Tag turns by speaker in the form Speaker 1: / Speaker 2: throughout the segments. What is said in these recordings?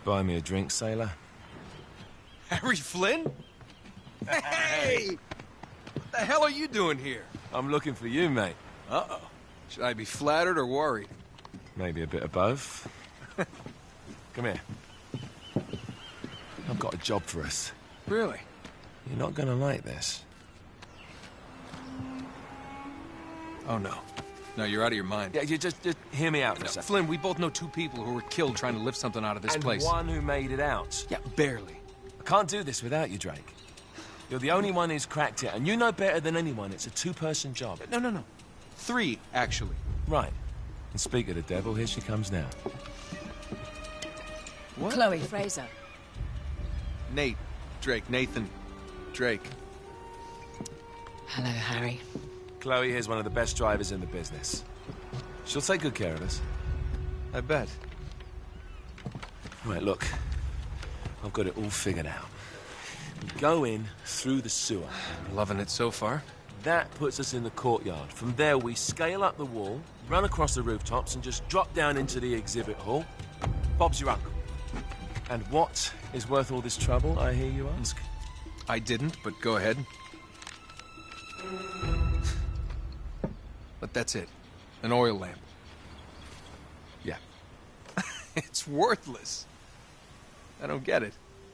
Speaker 1: Buy me a drink, sailor?
Speaker 2: Harry Flynn? Hey! What the hell are you doing here?
Speaker 1: I'm looking for you, mate.
Speaker 2: Uh-oh. Should I be flattered or worried?
Speaker 1: Maybe a bit of both. Come here. I've got a job for us.
Speaker 2: Really?
Speaker 1: You're not gonna like this.
Speaker 2: Oh, no. No, you're out of your mind.
Speaker 1: Yeah, you just hear me out for a second.
Speaker 2: Flynn, we both know two people who were killed trying to lift something out of this place.
Speaker 1: And one who made it out.
Speaker 2: Yeah, barely.
Speaker 1: I can't do this without you, Drake. You're the only one who's cracked it, and you know better than anyone it's a two-person job.
Speaker 2: No. 3, actually.
Speaker 1: Right. And speak of the devil, here she comes now.
Speaker 2: What?
Speaker 3: Chloe Fraser.
Speaker 2: Nate. Drake. Nathan. Drake.
Speaker 3: Hello, Harry.
Speaker 1: Chloe here's one of the best drivers in the business. She'll take good care of us.
Speaker 2: I bet.
Speaker 1: Right, look. I've got it all figured out. We go in through the sewer.
Speaker 2: I'm loving it so far.
Speaker 1: That puts us in the courtyard. From there, we scale up the wall, run across the rooftops, and just drop down into the exhibit hall. Bob's your uncle. And what is worth all this trouble, I hear you ask?
Speaker 2: I didn't, but go ahead. But that's it. An oil lamp.
Speaker 1: Yeah.
Speaker 2: It's worthless. I don't get it.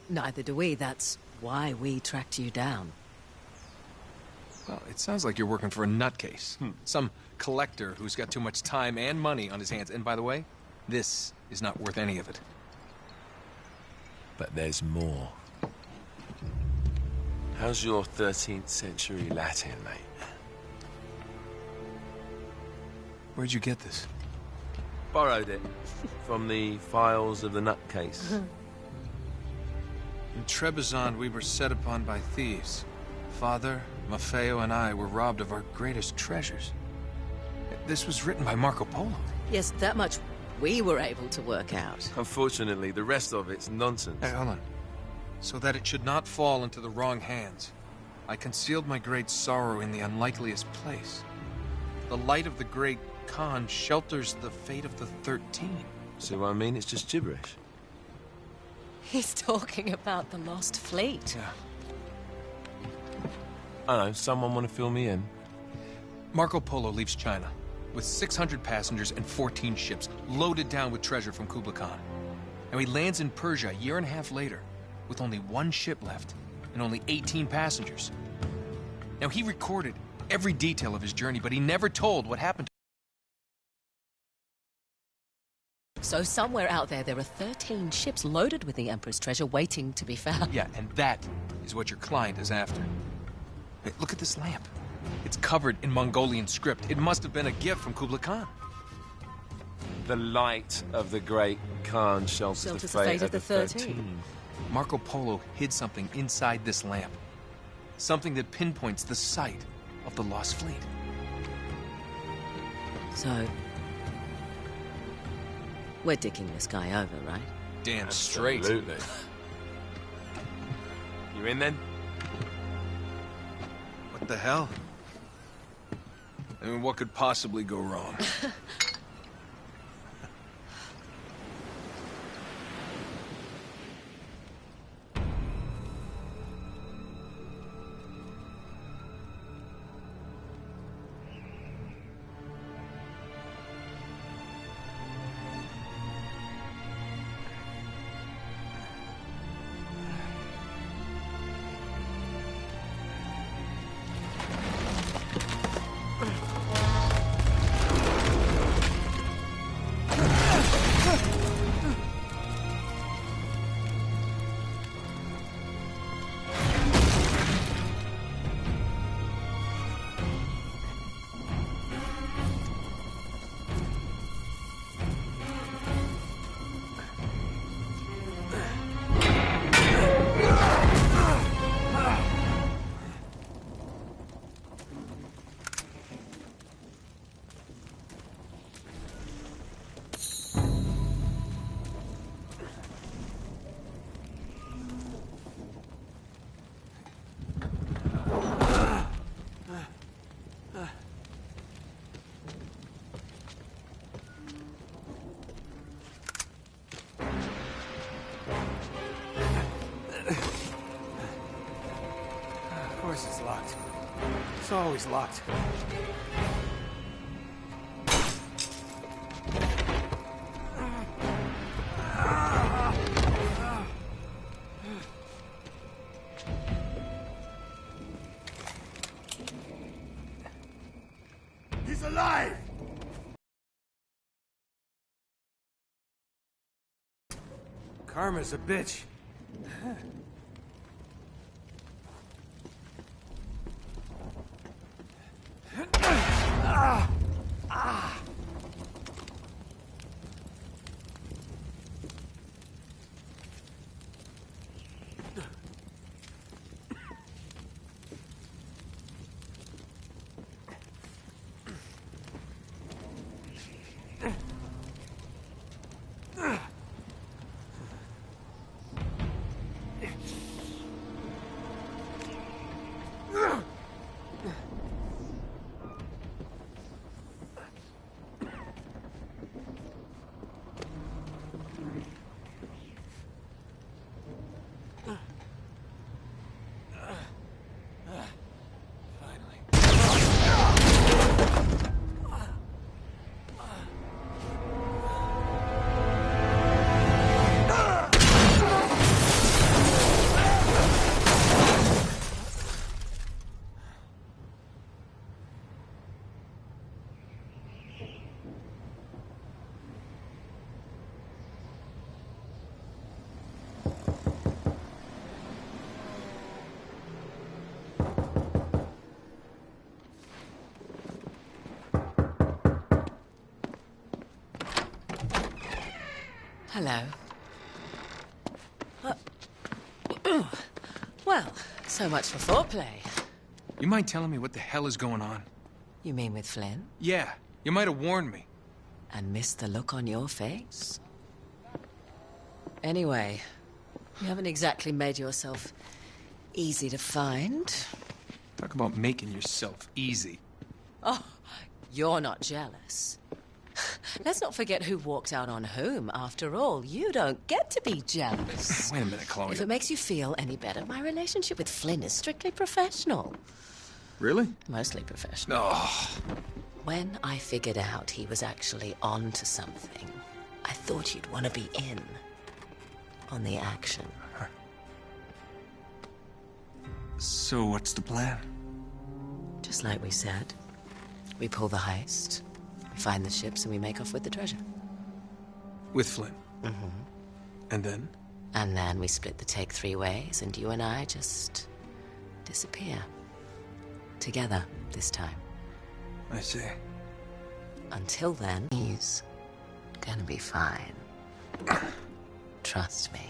Speaker 3: Neither do we. That's why we tracked you down.
Speaker 2: Well, it sounds like you're working for a nutcase. Some collector who's got too much time and money on his hands. And by the way, this is not worth any of it.
Speaker 1: But there's more. How's your 13th century Latin, mate?
Speaker 2: Where'd you get this?
Speaker 1: Borrowed it from the files of the nutcase.
Speaker 2: In Trebizond, we were set upon by thieves. Father, Maffeo, and I were robbed of our greatest treasures. This was written by Marco Polo.
Speaker 3: Yes, that much we were able to work out.
Speaker 1: Unfortunately, the rest of it's nonsense.
Speaker 2: Hey, hold on. So that it should not fall into the wrong hands, I concealed my great sorrow in the unlikeliest place. The light of the great Khan shelters the fate of the 13.
Speaker 1: See what I mean? It's just gibberish.
Speaker 3: He's talking about the lost fleet.
Speaker 2: Yeah.
Speaker 1: I know, someone want to fill me in?
Speaker 2: Marco Polo leaves China with 600 passengers and 14 ships loaded down with treasure from Kublai Khan. And he lands in Persia a year and a half later with only 1 ship left and only 18 passengers. Now, he recorded every detail of his journey, but he never told what happened to him.
Speaker 3: So somewhere out there are 13 ships loaded with the Emperor's treasure waiting to be found.
Speaker 2: Yeah, and that is what your client is after. Hey, look at this lamp. It's covered in Mongolian script. It must have been a gift from Kublai Khan.
Speaker 1: The light of the great Khan shelters the fate of the 13.
Speaker 2: Marco Polo hid something inside this lamp. Something that pinpoints the site of the lost fleet.
Speaker 3: So, we're dicking this guy over, right?
Speaker 2: Damn straight.
Speaker 1: Absolutely. You in then?
Speaker 2: What the hell? I mean, what could possibly go wrong?
Speaker 4: course it's locked. It's always locked.
Speaker 5: He's alive!
Speaker 4: Karma's a bitch.
Speaker 3: Hello. Well, so much for foreplay.
Speaker 2: You mind telling me what the hell is going on?
Speaker 3: You mean with Flynn?
Speaker 2: Yeah, you might have warned me.
Speaker 3: And missed the look on your face? Anyway, you haven't exactly made yourself easy to find.
Speaker 2: Talk about making yourself easy.
Speaker 3: Oh, you're not jealous. Let's not forget who walked out on whom. After all, you don't get to be jealous.
Speaker 2: Wait a minute, Chloe.
Speaker 3: If it makes you feel any better, my relationship with Flynn is strictly professional.
Speaker 2: Really?
Speaker 3: Mostly professional.
Speaker 2: Oh.
Speaker 3: When I figured out he was actually on to something, I thought you'd want to be in on the action.
Speaker 2: So what's the plan?
Speaker 3: Just like we said. We pull the heist, we find the ships, and we make off with the treasure.
Speaker 2: With Flynn?
Speaker 3: Mm-hmm.
Speaker 2: And then?
Speaker 3: And then we split the take 3 ways, and you and I just disappear. Together, this time.
Speaker 2: I see.
Speaker 3: Until then, he's gonna be fine. Trust me.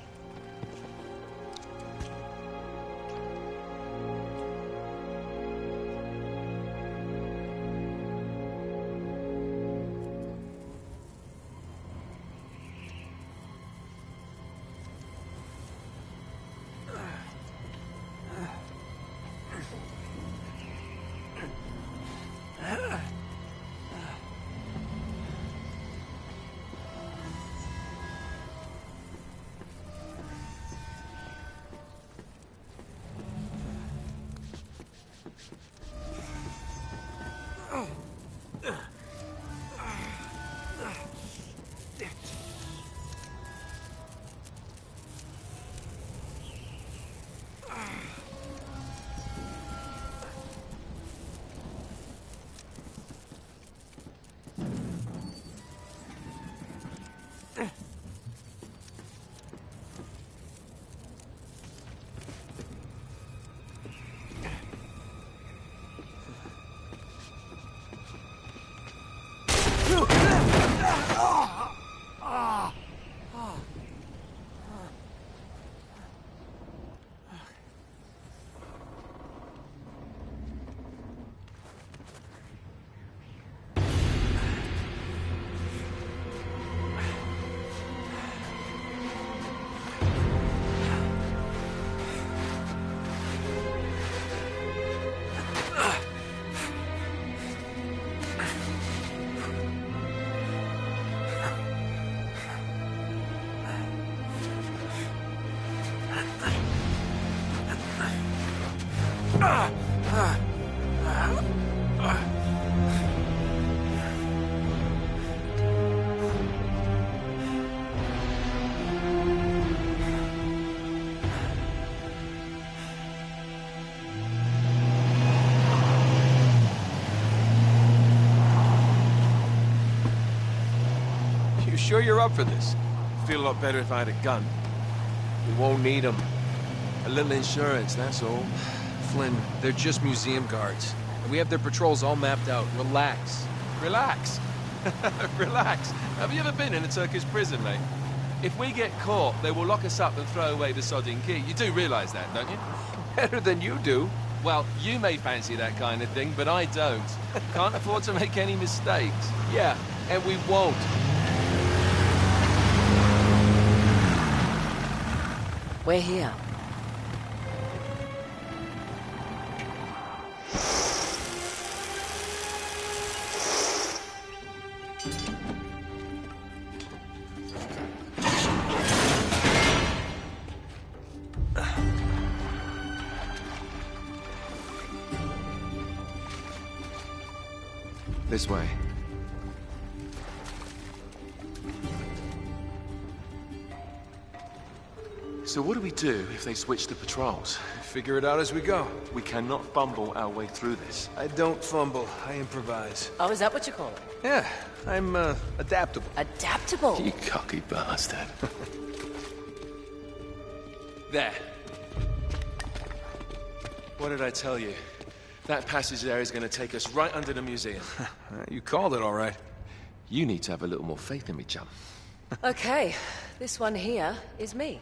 Speaker 2: sure you're up for this?
Speaker 1: Feel a lot better if I had a gun. We won't need them. A little insurance, that's all.
Speaker 2: Flynn, they're just museum guards. And we have their patrols all mapped out. Relax.
Speaker 1: Relax. Relax. Have you ever been in a Turkish prison, mate? If we get caught, they will lock us up and throw away the sodding key. You do realise that, don't you?
Speaker 2: Better than you do.
Speaker 1: Well, you may fancy that kind of thing, but I don't. Can't afford to make any mistakes.
Speaker 2: Yeah, and we won't.
Speaker 3: We're here.
Speaker 1: This way. So what do we do if they switch the patrols?
Speaker 2: Figure it out as we go.
Speaker 1: We cannot fumble our way through this.
Speaker 2: I don't fumble. I improvise.
Speaker 3: Oh, is that what you call it?
Speaker 2: Yeah, I'm, adaptable.
Speaker 3: Adaptable.
Speaker 1: You cocky bastard. There. What did I tell you? That passage there is going to take us right under the museum.
Speaker 2: You called it all right.
Speaker 1: You need to have a little more faith in me, chum.
Speaker 3: Okay, this one here is me.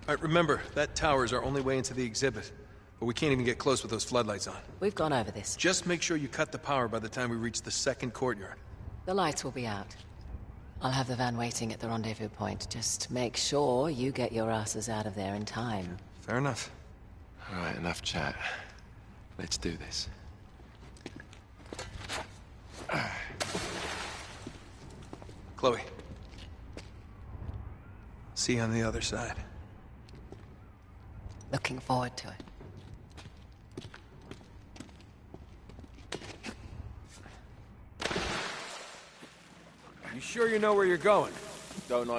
Speaker 2: All right, remember, that tower is our only way into the exhibit. But we can't even get close with those floodlights on.
Speaker 3: We've gone over this.
Speaker 2: Just make sure you cut the power by the time we reach the second courtyard.
Speaker 3: The lights will be out. I'll have the van waiting at the rendezvous point. Just make sure you get your asses out of there in time.
Speaker 2: Fair enough.
Speaker 1: All right, enough chat. Let's do this.
Speaker 2: Chloe. See you on the other side.
Speaker 3: Looking forward to it.
Speaker 4: You sure you know where you're going?
Speaker 1: Don't I